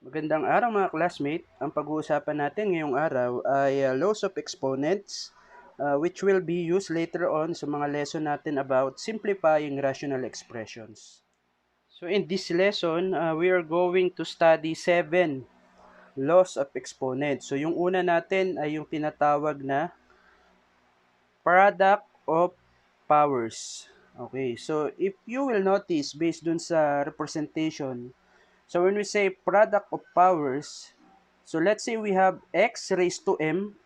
Magandang araw mga classmate. Ang pag-uusapan natin ngayong araw ay laws of exponents which will be used later on sa mga lesson natin about simplifying rational expressions. So in this lesson, we are going to study 7 laws of exponents. So yung una natin ay yung tinatawag na product of powers. Okay, so if you will notice based dun sa representation, so when we say product of powers, so let's say we have x raised to m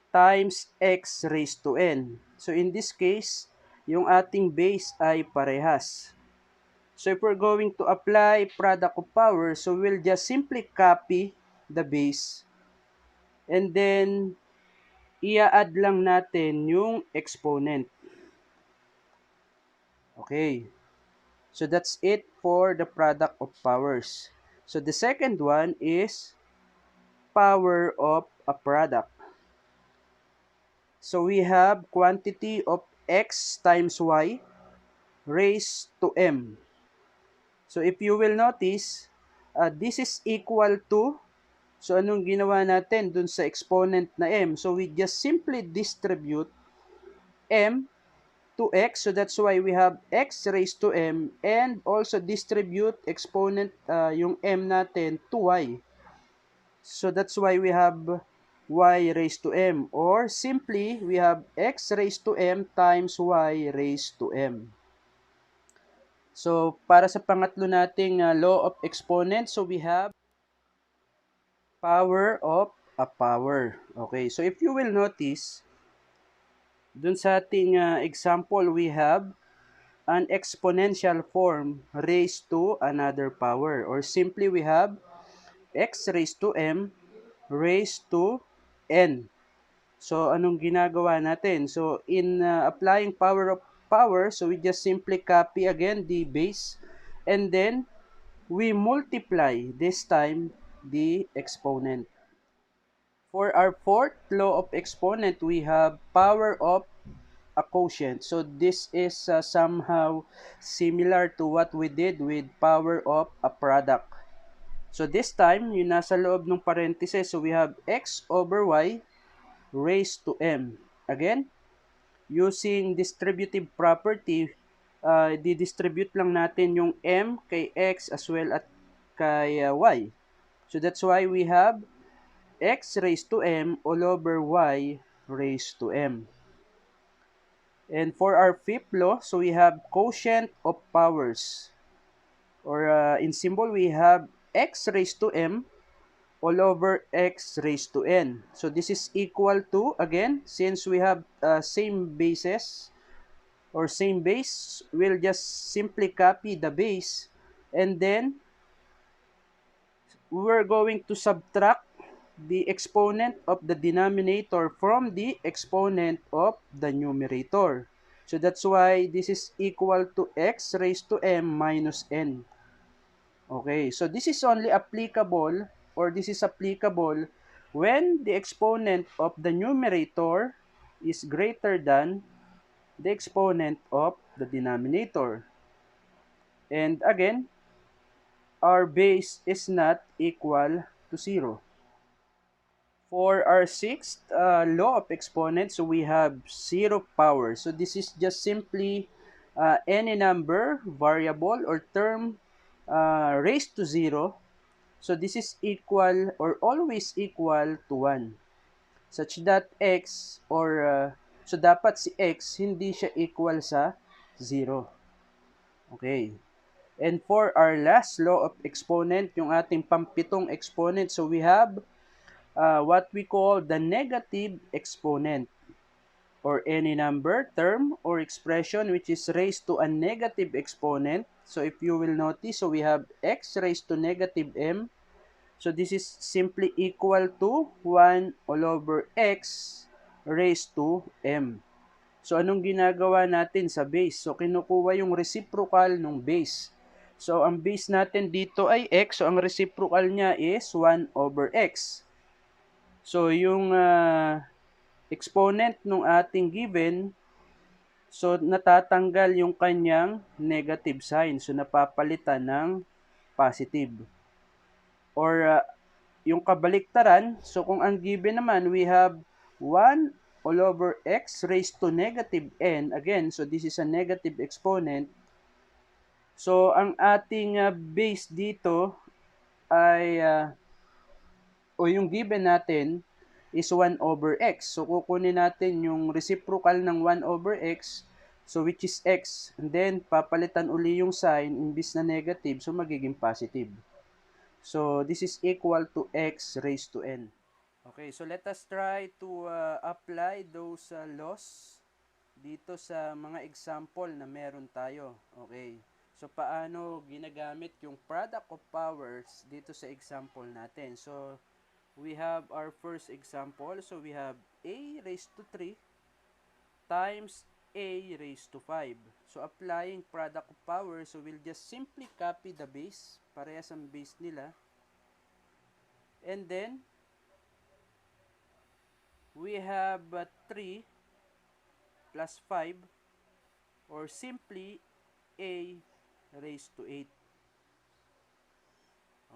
times x raised to n. So in this case, yung ating base ay parehas. So if we're going to apply product of powers, so we'll just simply copy the base and then i-add lang natin yung exponent. Okay. So that's it for the product of powers. So the second one is power of a product. So we have quantity of x times y raised to m. So if you will notice, this is equal to, so anong ginawa natin dun sa exponent na m? So we just simply distribute m to x. So that's why we have x raised to m and also distribute exponent yung m natin to y. So that's why we have y raised to m, or simply we have x raised to m times y raised to m. So para sa pangatlo nating law of exponent, so we have power of a power. Okay, so if you will notice, dun sa ating example, we have an exponential form raised to another power, or simply we have x raised to m raised to n. So, anong ginagawa natin? So, in applying power of power, so we just simply copy again the base and then we multiply this time the exponent. For our fourth law of exponent, we have power of a quotient. So, this is somehow similar to what we did with power of a product. So, this time, yung nasa loob ng parenthesis, so we have x over y raised to m. Again, using distributive property, di-distribute lang natin yung m kay x as well at kay y. So that's why we have x raised to m all over y raised to m. And for our fifth law, so we have quotient of powers. Or in symbol, we have x raised to m all over x raised to n. So this is equal to, again, since we have same bases or same base, we'll just simply copy the base and then we're going to subtract the exponent of the denominator from the exponent of the numerator. So that's why this is equal to x raised to m minus n. Okay, so this is only applicable, or this is applicable when the exponent of the numerator is greater than the exponent of the denominator. And again, our base is not equal to 0. For our sixth law of exponents, so we have 0 power. So this is just simply any number, variable, or term raised to 0. So this is equal or always equal to 1. Such that x so dapat si x hindi siya equal sa 0. Okay. And for our last law of exponent, yung ating pampitong exponent, so we have what we call the negative exponent, or any number, term, or expression which is raised to a negative exponent. So if you will notice, so we have x raised to negative m. So this is simply equal to 1 all over x raised to m. So anong ginagawa natin sa base? So kinukuha yung reciprocal ng base. So ang base natin dito ay x, so ang reciprocal niya is 1 over x. So yung exponent ng ating given, so natatanggal yung kanyang negative sign. So napapalitan ng positive. or yung kabaliktaran, so kung ang given naman, we have 1 all over x raised to negative n. Again, so this is a negative exponent. So, ang ating base dito ay, o yung given natin is 1 over x. So, kukunin natin yung reciprocal ng 1 over x, so which is x. And then, papalitan uli yung sign, imbis na negative, so magiging positive. So, this is equal to x raised to n. Okay, so let us try to apply those laws dito sa mga example na meron tayo. Okay, so paano ginagamit yung product of powers dito sa example natin. So, we have our first example. So, we have a raised to 3 times a raised to 5. So, applying product of powers, so we'll just simply copy the base. Parehas ang base nila. And then, we have 3 plus 5, or simply a raised to 8.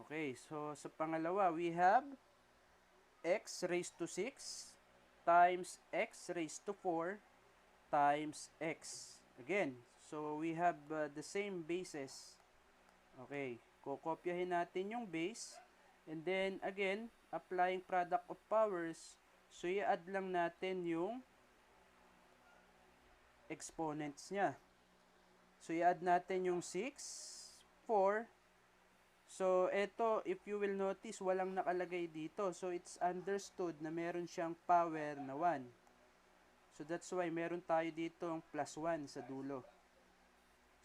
Okay, so sa pangalawa, we have x raised to 6 times x raised to 4 times x. Again, so we have the same bases. Okay, kokopyahin natin yung base. And then, again, applying product of powers, so i-add lang natin yung exponents niya. So, i-add natin yung 6, 4. So, eto, if you will notice, walang nakalagay dito. So, it's understood na meron siyang power na 1. So, that's why meron tayo dito ang plus 1 sa dulo.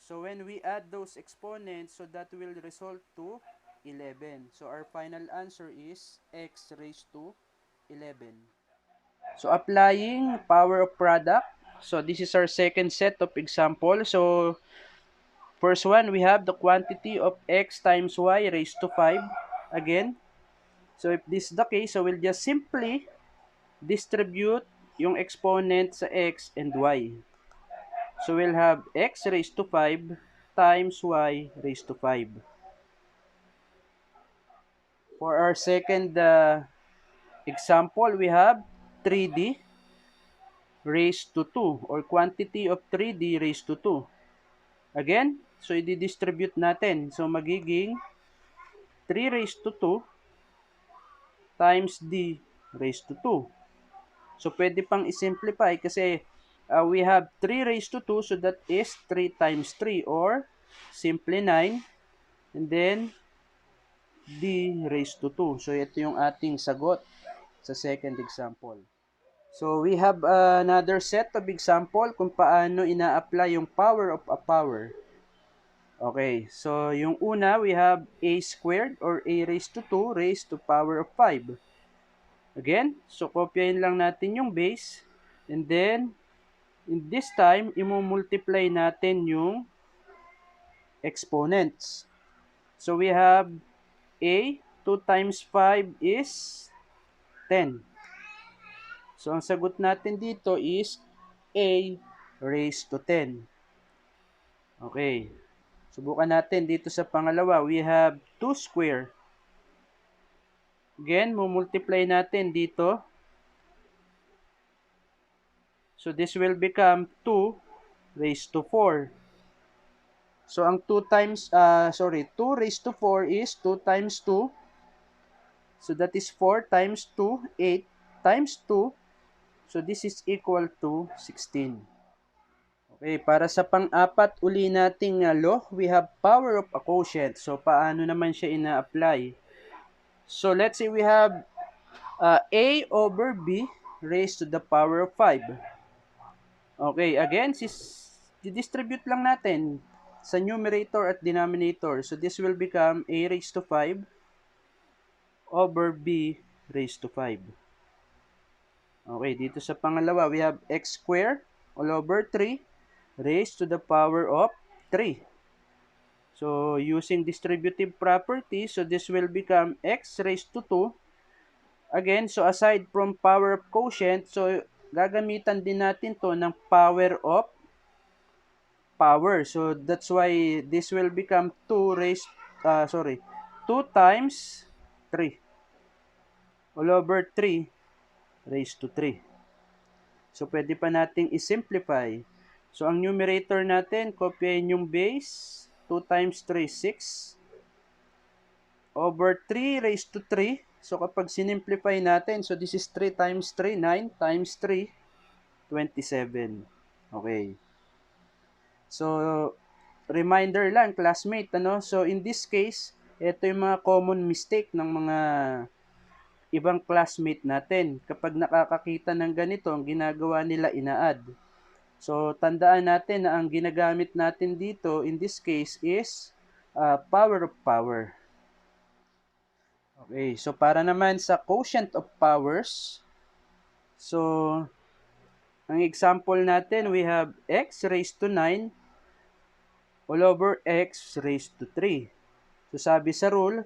So, when we add those exponents, so that will result to 11. So, our final answer is x raised to 11. So, applying power of product. So, this is our second set of example. So, first one, we have the quantity of x times y raised to 5. Again, so if this is the case, so we'll just simply distribute yung exponent sa x and y. So we'll have x raised to 5 times y raised to 5. For our second example, we have 3d raised to 2, or quantity of 3d raised to 2. Again, so i-distribute natin. So magiging 3 raised to 2 times d raised to 2. So, pwede pang i-simplify kasi we have 3 raised to 2, so that is 3 times 3, or simply 9. And then, d raised to 2. So, ito yung ating sagot sa second example. So, we have another set of example kung paano ina-apply yung power of a power. Okay, so yung una, we have a squared, or a raised to 2 raised to power of 5. Again, so kopyahin lang natin yung base. And then, in this time, i-multiply natin yung exponents. So, we have a, 2 times 5 is 10. So, ang sagot natin dito is a raised to 10. Okay. Subukan natin dito sa pangalawa. We have 2 square. Again, multiply natin dito. So, this will become 2 raised to 4. So, ang 2 raised to 4 is 2 times 2. So, that is 4 times 2, 8 times 2. So, this is equal to 16. Okay, para sa pang-apat uli nating law, we have power of a quotient. So, paano naman siya ina-apply? So, let's say we have a over b raised to the power of 5. Okay, again, distribute lang natin sa numerator at denominator. So, this will become a raised to 5 over b raised to 5. Okay, dito sa pangalawa, we have x squared all over 3 raised to the power of 3. So, using distributive property, so this will become x raised to 2. Again, so aside from power of quotient, so gagamitan din natin to ng power of power. So, that's why this will become 2 times 3. All over 3 raised to 3. So, pwede pa nating i-simplify. So, ang numerator natin, kopyahin yung base. 2 times 3, 6. Over 3 raised to 3. So, kapag sinimplify natin, so this is 3 times 3, 9 times 3, 27. Okay. So, reminder lang, classmate, ano? So, in this case, ito yung mga common mistake ng mga ibang classmate natin. Kapag nakakakita ng ganito, ang ginagawa nila, ina-add. So, tandaan natin na ang ginagamit natin dito, in this case, is power of power. Okay, so para naman sa quotient of powers, so, ang example natin, we have x raised to 9 all over x raised to 3. So, sabi sa rule,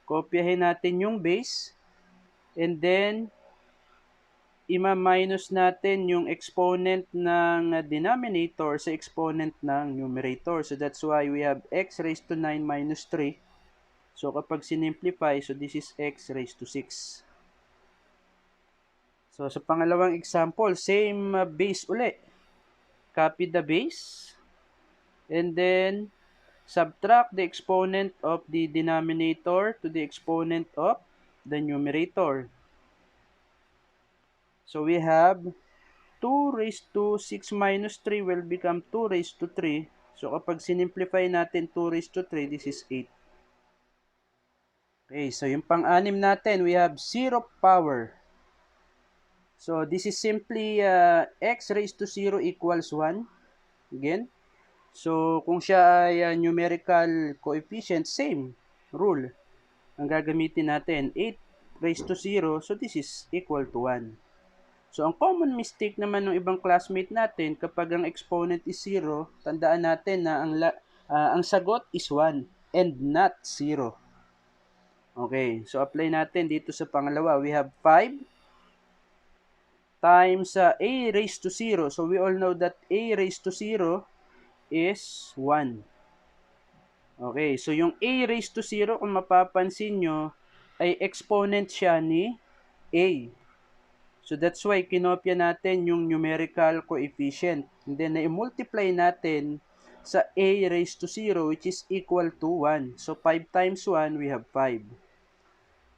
kopyahin natin yung base, and then, ima-minus natin yung exponent ng denominator sa exponent ng numerator. So, that's why we have x raised to 9 minus 3. So, kapag sinimplify, so this is x raised to 6. So, sa pangalawang example, same base uli. Copy the base. And then, subtract the exponent of the denominator to the exponent of the numerator. So, we have 2 raised to 6 minus 3 will become 2 raised to 3. So, kapag sinimplify natin 2 raised to 3, this is 8. Okay, so yung pang-anim natin, we have 0 power. So, this is simply x raised to 0 equals 1. Again. So, kung siya ay numerical coefficient, same rule. Ang gagamitin natin, 8 raised to 0. So, this is equal to 1. So, ang common mistake naman ng ibang classmate natin, kapag ang exponent is 0, tandaan natin na ang sagot is 1 and not 0. Okay, so apply natin dito sa pangalawa. We have 5 times a raised to 0. So, we all know that a raised to 0 is 1. Okay, so yung a raised to 0, kung mapapansin nyo, ay exponent siya ni a. So, that's why kinopya natin yung numerical coefficient. And then, na-multiply natin sa a raised to 0, which is equal to 1. So, 5 times 1, we have 5.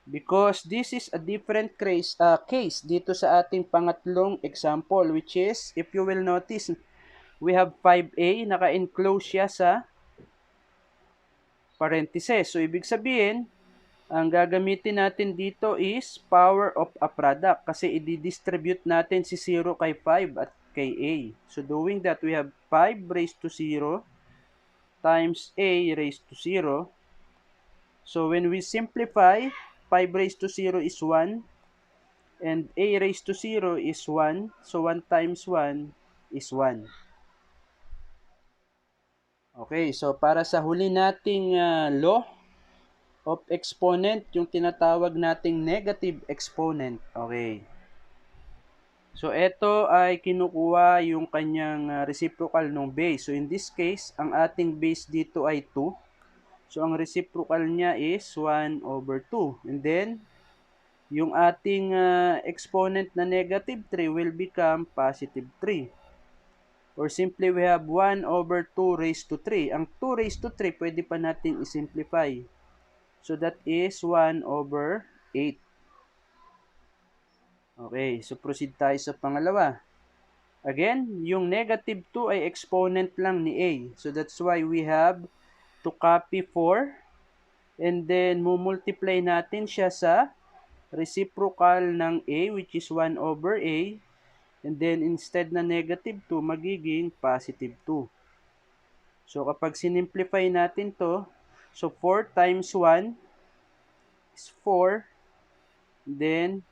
Because this is a different case dito sa ating pangatlong example, which is, if you will notice, we have 5a, naka-enclose siya sa parentheses. So, ibig sabihin, ang gagamitin natin dito is power of a product kasi i-distribute natin si 0 kay 5 at kay a. So, doing that, we have 5 raised to 0 times a raised to 0. So, when we simplify, 5 raised to 0 is 1 and a raised to 0 is 1. So, 1 times 1 is 1. Okay, so para sa huli nating law of exponent, yung tinatawag nating negative exponent. Okay. So, ito ay kinukuha yung kanyang reciprocal ng base. So, in this case, ang ating base dito ay 2. So, ang reciprocal niya is 1 over 2. And then, yung ating exponent na negative 3 will become positive 3. Or simply, we have 1 over 2 raised to 3. Ang 2 raised to 3, pwede pa natin isimplify. So, that is 1 over 8. Okay, so proceed tayo sa pangalawa. Again, yung negative 2 ay exponent lang ni a. So, that's why we have to copy 4. And then, multiply natin siya sa reciprocal ng a, which is 1 over a. And then, instead na negative 2, magiging positive 2. So, kapag sinimplify natin to, so 4 times 1 is 4. Then,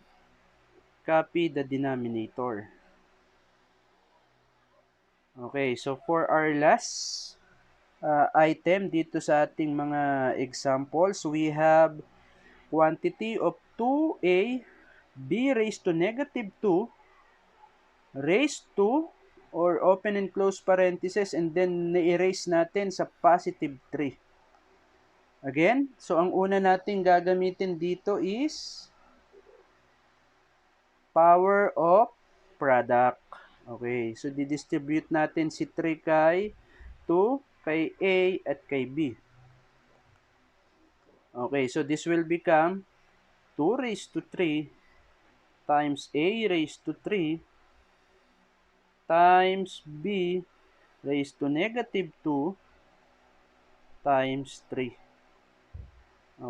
copy the denominator. Okay, so for our last item dito sa ating mga examples, we have quantity of 2a b raised to negative 2 raised to, or open and close parentheses, and then na-erase natin sa positive 3. Again, so ang una nating gagamitin dito is power of product. Okay, so didistribute natin si 3 kay 2, kay A at kay B. Okay, so this will become 2 raised to 3 times A raised to 3 times B raised to negative 2 times 3.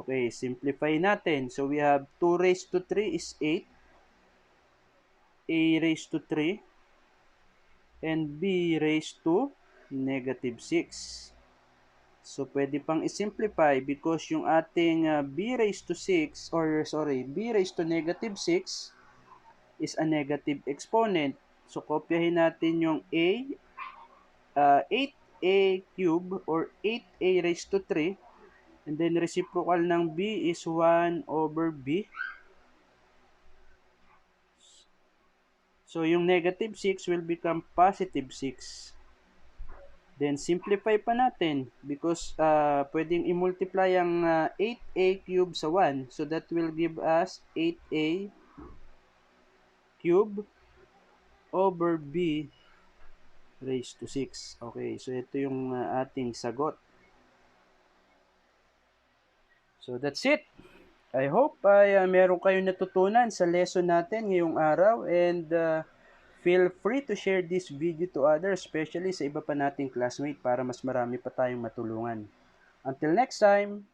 Okay, simplify natin. So we have 2 raised to 3 is 8, A raised to 3, and B raised to negative 6. So, pwede pang isimplify because yung ating B raised to 6, or sorry, B raised to negative 6 is a negative exponent. So, kopyahin natin yung A, 8A cube or 8A raised to 3. And then, reciprocal ng B is 1 over B. So, yung negative 6 will become positive 6. Then, simplify pa natin because pwedeng i-multiply ang 8a cube sa 1. So, that will give us 8a cube over b raised to 6. Okay, so ito yung ating sagot. So, that's it. I hope ay meron kayong natutunan sa lesson natin ngayong araw, and feel free to share this video to others, especially sa iba pa nating classmate para mas marami pa tayong matulungan. Until next time!